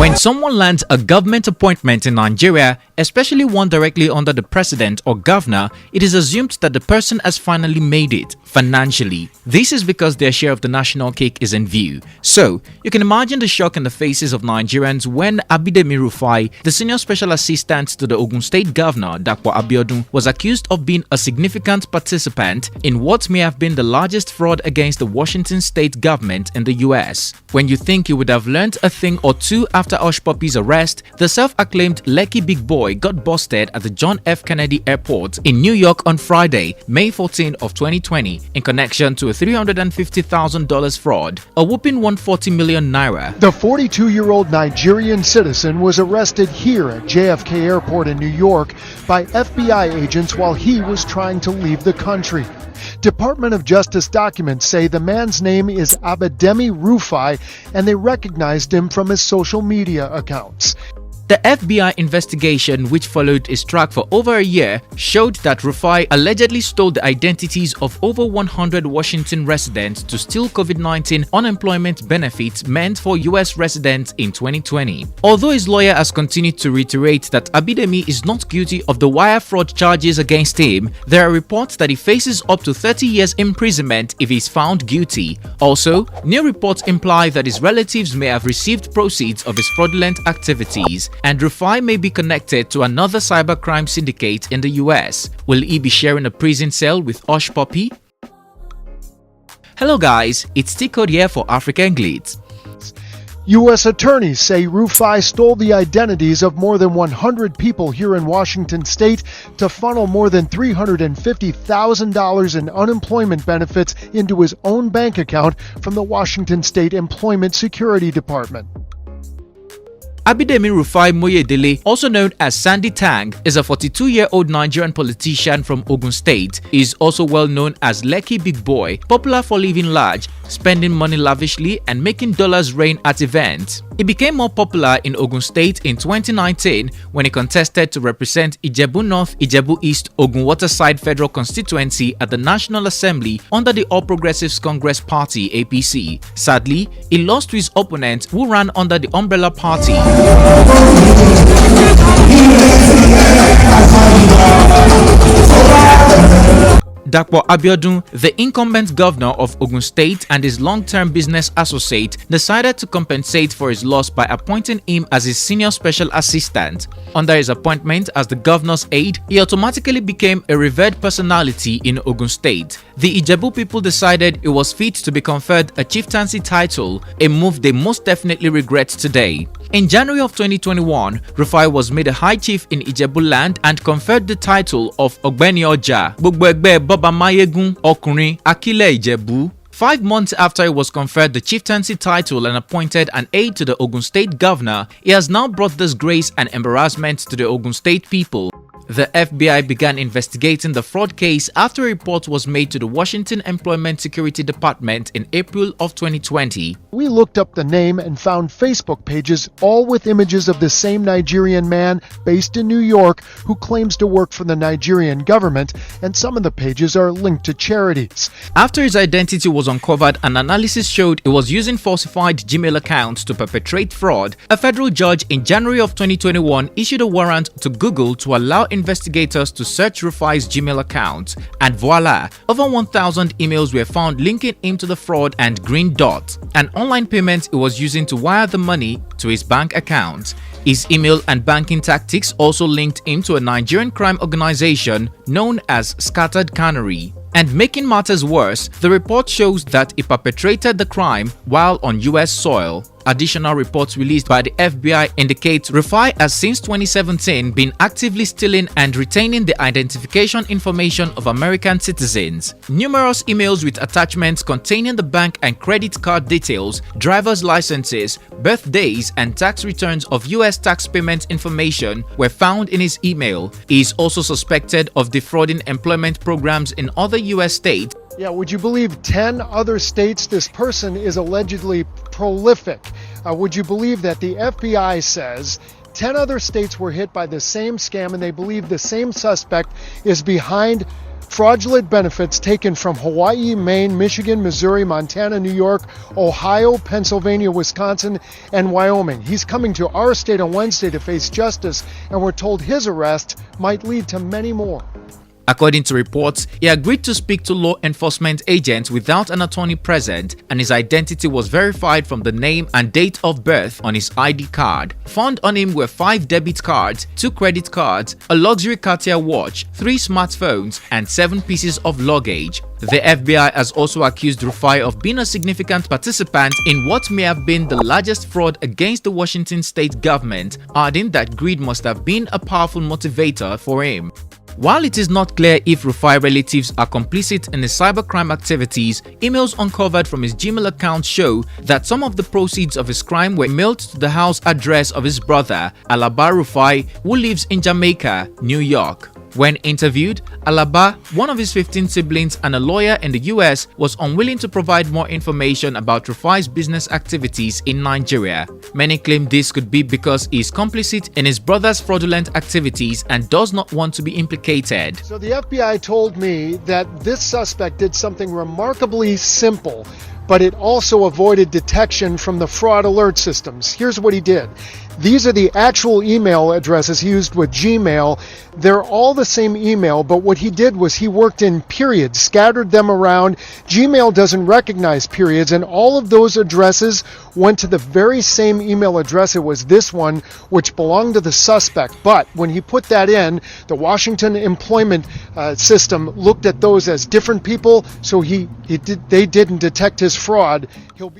When someone lands a government appointment in Nigeria, especially one directly under the president or governor, it is assumed that the person has finally made it financially. This is because their share of the national cake is in view. So, you can imagine the shock in the faces of Nigerians when Abidemi Rufai, the senior special assistant to the Ogun State Governor Dapo Abiodun, was accused of being a significant participant in what may have been the largest fraud against the Washington state government in the US. When you think you would have learned a thing or two after Hushpuppi's arrest, the self-acclaimed Lekki big boy got busted at the John F. Kennedy Airport in New York on Friday, May 14 of 2020, in connection to a $350,000 fraud, a whopping 140 million naira. The 42-year-old Nigerian citizen was arrested here at JFK Airport in New York by FBI agents while he was trying to leave the country. Department of Justice documents say the man's name is Abidemi Rufai, and they recognized him from his social media accounts. The FBI investigation, which followed his track for over a year, showed that Rufai allegedly stole the identities of over 100 Washington residents to steal COVID-19 unemployment benefits meant for US residents in 2020. Although his lawyer has continued to reiterate that Abidemi is not guilty of the wire fraud charges against him, there are reports that he faces up to 30 years imprisonment if he is found guilty. Also, new reports imply that his relatives may have received proceeds of his fraudulent activities, and Rufai may be connected to another cybercrime syndicate in the US. Will he be sharing a prison cell with Hushpuppi? Hello guys, it's T-Code here for African Glitz. U.S. attorneys say Rufai stole the identities of more than 100 people here in Washington state to funnel more than $350,000 in unemployment benefits into his own bank account from the Washington State Employment Security Department. Abidemi Rufai Moyedele, also known as Sandy Tang, is a 42-year-old Nigerian politician from Ogun State. He is also well known as Lekki Big Boy, popular for living large, spending money lavishly, and making dollars rain at events. He became more popular in Ogun State in 2019 when he contested to represent Ijebu North, Ijebu East, Ogun Waterside Federal Constituency at the National Assembly under the All Progressives Congress Party (APC). Sadly, he lost to his opponent who ran under the Umbrella Party. Dapo Abiodun, the incumbent governor of Ogun State and his long-term business associate, decided to compensate for his loss by appointing him as his senior special assistant. Under his appointment as the governor's aide, he automatically became a revered personality in Ogun State. The Ijebu people decided it was fit to be conferred a chieftaincy title, a move they most definitely regret today. In January of 2021, Rufai was made a high chief in Ijebu land and conferred the title of Ogbeni Oja, Gbogbo Egbe Baba Mayegun Okunrin Akile Ijebu. 5 months after he was conferred the chieftaincy title and appointed an aide to the Ogun State Governor, he has now brought disgrace and embarrassment to the Ogun State people. The FBI began investigating the fraud case after a report was made to the Washington Employment Security Department in April of 2020. We looked up the name and found Facebook pages all with images of the same Nigerian man based in New York who claims to work for the Nigerian government, and some of the pages are linked to charities. After his identity was uncovered, an analysis showed he was using falsified Gmail accounts to perpetrate fraud. A federal judge in January of 2021 issued a warrant to Google to allow investigators to search Rufai's Gmail account, and voila, over 1,000 emails were found linking him to the fraud and green dot, an online payment he was using to wire the money to his bank account. His email and banking tactics also linked him to a Nigerian crime organization known as Scattered Canary. And making matters worse, the report shows that he perpetrated the crime while on US soil. Additional reports released by the FBI indicate Rufai has since 2017 been actively stealing and retaining the identification information of American citizens. Numerous emails with attachments containing the bank and credit card details, driver's licenses, birthdays, and tax returns of US tax payment information were found in his email. He is also suspected of defrauding employment programs in other US states. Yeah, would you believe 10 other states this person is allegedly prolific? Would you believe that the FBI says 10 other states were hit by the same scam and they believe the same suspect is behind fraudulent benefits taken from Hawaii, Maine, Michigan, Missouri, Montana, New York, Ohio, Pennsylvania, Wisconsin, and Wyoming. He's coming to our state on Wednesday to face justice, and we're told his arrest might lead to many more. According to reports, he agreed to speak to law enforcement agents without an attorney present, and his identity was verified from the name and date of birth on his ID card. Found on him were 5 debit cards, 2 credit cards, a luxury Cartier watch, 3 smartphones, and 7 pieces of luggage. The FBI has also accused Rufai of being a significant participant in what may have been the largest fraud against the Washington state government, adding that greed must have been a powerful motivator for him. While it is not clear if Rufai relatives are complicit in his cybercrime activities, emails uncovered from his Gmail account show that some of the proceeds of his crime were mailed to the house address of his brother, Abidemi Rufai, who lives in Jamaica, New York. When interviewed, Alaba, one of his 15 siblings and a lawyer in the US, was unwilling to provide more information about Rufai's business activities in Nigeria. Many claim this could be because he is complicit in his brother's fraudulent activities and does not want to be implicated. So the FBI told me that this suspect did something remarkably simple, but it also avoided detection from the fraud alert systems. Here's what he did. These are the actual email addresses he used with Gmail. They're all the same email, but what he did was he worked in periods, scattered them around. Gmail doesn't recognize periods, and all of those addresses went to the very same email address. It was this one, which belonged to the suspect. But when he put that in, the Washington employment system looked at those as different people, so they didn't detect his fraud.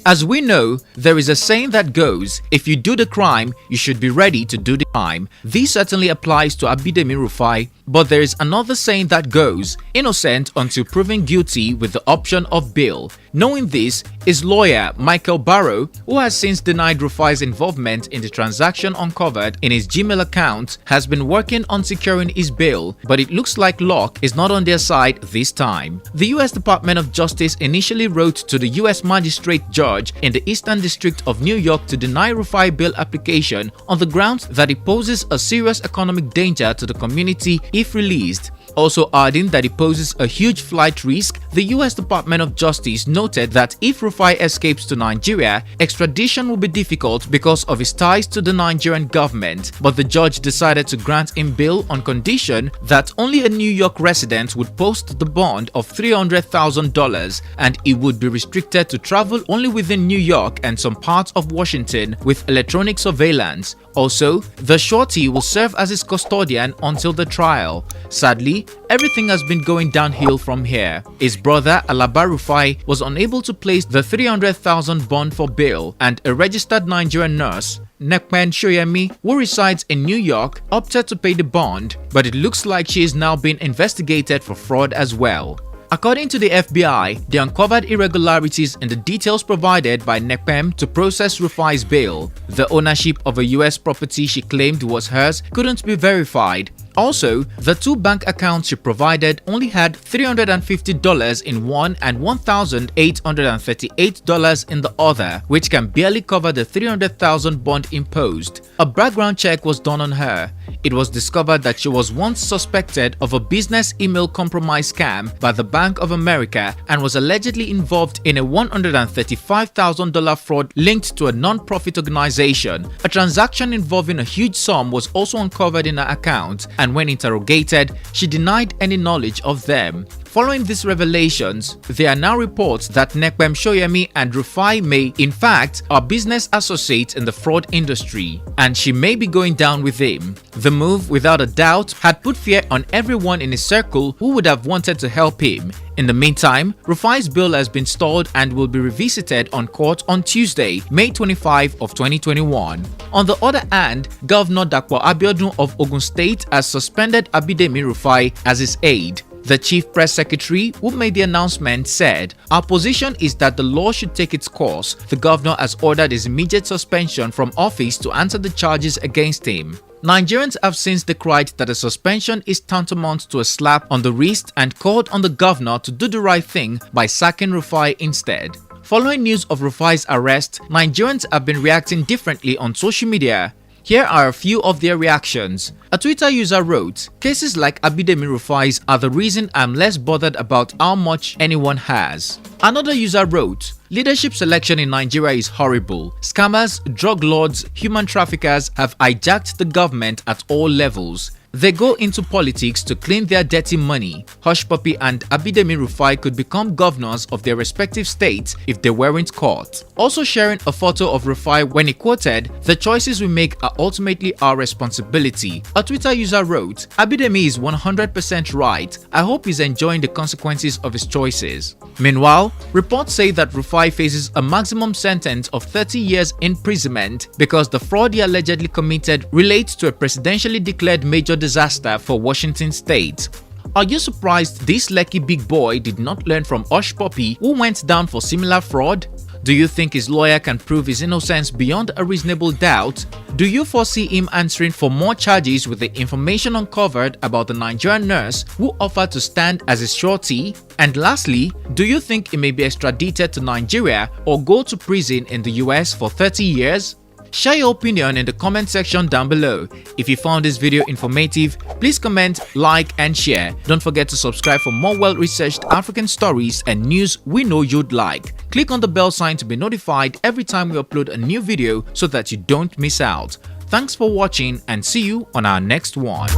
As we know, there is a saying that goes, if you do the crime, you should be ready to do the time. This certainly applies to Abidemi Rufai, but there is another saying that goes, innocent until proven guilty with the option of bail. Knowing this, his lawyer, Michael Barrow, who has since denied Rufai's involvement in the transaction uncovered in his Gmail account, has been working on securing his bail, but it looks like luck is not on their side this time. The US Department of Justice initially wrote to the US magistrate judge in the Eastern District of New York to deny Rufai bail application on the grounds that he poses a serious economic danger to the community if released. Also adding that he poses a huge flight risk, the US Department of Justice noted that if Rufai escapes to Nigeria, extradition will be difficult because of his ties to the Nigerian government, but the judge decided to grant him bail on condition that only a New York resident would post the bond of $300,000 and he would be restricted to travel only within New York and some parts of Washington with electronic surveillance. Also, the shorty will serve as his custodian until the trial. Sadly, everything has been going downhill from here. His brother Abidemi Rufai was unable to place the $300,000 bond for bail, and a registered Nigerian nurse, Nekpen Shoyemi, who resides in New York, opted to pay the bond, but it looks like she is now being investigated for fraud as well. According to the FBI, they uncovered irregularities in the details provided by Nekpem to process Rufai's bail. The ownership of a US property she claimed was hers couldn't be verified. Also, the 2 bank accounts she provided only had $350 in one and $1,838 in the other, which can barely cover the $300,000 bond imposed. A background check was done on her. It was discovered that she was once suspected of a business email compromise scam by the Bank of America and was allegedly involved in a $135,000 fraud linked to a non-profit organization. A transaction involving a huge sum was also uncovered in her account, and when interrogated, she denied any knowledge of them. Following these revelations, there are now reports that Nekpem Shoyemi and Rufai may, in fact, are business associates in the fraud industry, and she may be going down with him. The move, without a doubt, had put fear on everyone in his circle who would have wanted to help him. In the meantime, Rufai's bail has been stalled and will be revisited on court on Tuesday, May 25 of 2021. On the other hand, Governor Dapo Abiodun of Ogun State has suspended Abidemi Rufai as his aide. The chief press secretary, who made the announcement, said, "Our position is that the law should take its course. The governor has ordered his immediate suspension from office to answer the charges against him." Nigerians have since decried that a suspension is tantamount to a slap on the wrist and called on the governor to do the right thing by sacking Rufai instead. Following news of Rufai's arrest, Nigerians have been reacting differently on social media. Here are a few of their reactions. A Twitter user wrote, "Cases like Abidemi Rufai's are the reason I'm less bothered about how much anyone has." Another user wrote, "Leadership selection in Nigeria is horrible. Scammers, drug lords, human traffickers have hijacked the government at all levels. They go into politics to clean their dirty money. Hushpuppi and Abidemi Rufai could become governors of their respective states if they weren't caught." Also sharing a photo of Rufai when he quoted, "The choices we make are ultimately our responsibility." A Twitter user wrote, "Abidemi is 100% right. I hope he's enjoying the consequences of his choices." Meanwhile, reports say that Rufai faces a maximum sentence of 30 years imprisonment because the fraud he allegedly committed relates to a presidentially declared major disaster for Washington state. Are you surprised this Lekki big boy did not learn from Hushpuppi, who went down for similar fraud? Do you think his lawyer can prove his innocence beyond a reasonable doubt? Do you foresee him answering for more charges with the information uncovered about the Nigerian nurse who offered to stand as his surety? And lastly, do you think he may be extradited to Nigeria or go to prison in the US for 30 years? Share your opinion in the comment section down below. If you found this video informative, please comment, like and share. Don't forget to subscribe for more well-researched African stories and news we know you'd like. Click on the bell sign to be notified every time we upload a new video so that you don't miss out. Thanks for watching and see you on our next one.